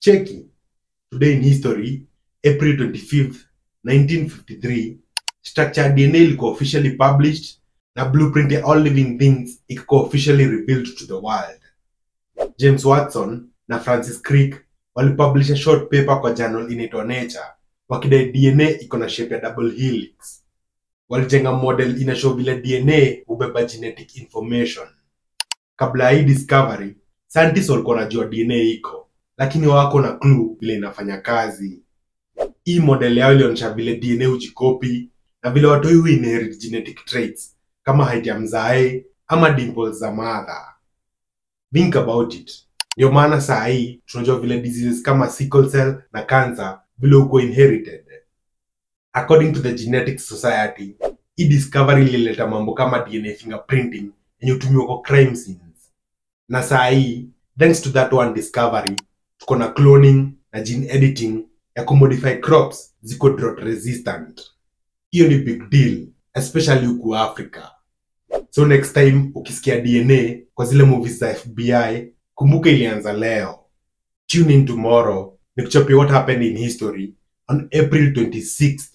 Cheki. Today in history, April 25th, 1953, structure DNA ilikuwa officially published na blueprint ya all living things ilikuwa officially revealed to the world. James Watson na Francis Crick walipublish a short paper kwa journal inaitwa Nature wakidai DNA iko na shape ya double helix. Walijenga model inashow vile DNA hubeba genetic information. Kabla hii discovery, scientists walikuwa wanajua DNA iko, lakini wako na clue vile inafanya kazi. Hii model yao ilionyesha vile DNA hujikopi na vile watu hu inherit genetic traits kama height ya mzae ama dimples za mother. Think about it. Ndio maana saa hii tunajua vile diseases kama sickle cell na cancer vile uko inherited. According to the Genetics Society, hii discovery ilileta mambo kama DNA fingerprinting yenye hutumiwa kwa crime scenes. Na saa hii, thanks to that one discovery, tuko na cloning na gene editing ya kumodify crops ziko drought resistant. Hiyo ni big deal, especially huku Africa. So next time ukisikia DNA kwa zile movies za FBI, kumbuka ilianza leo. Tune in tomorrow nikuchapie what happened in history on April 26th.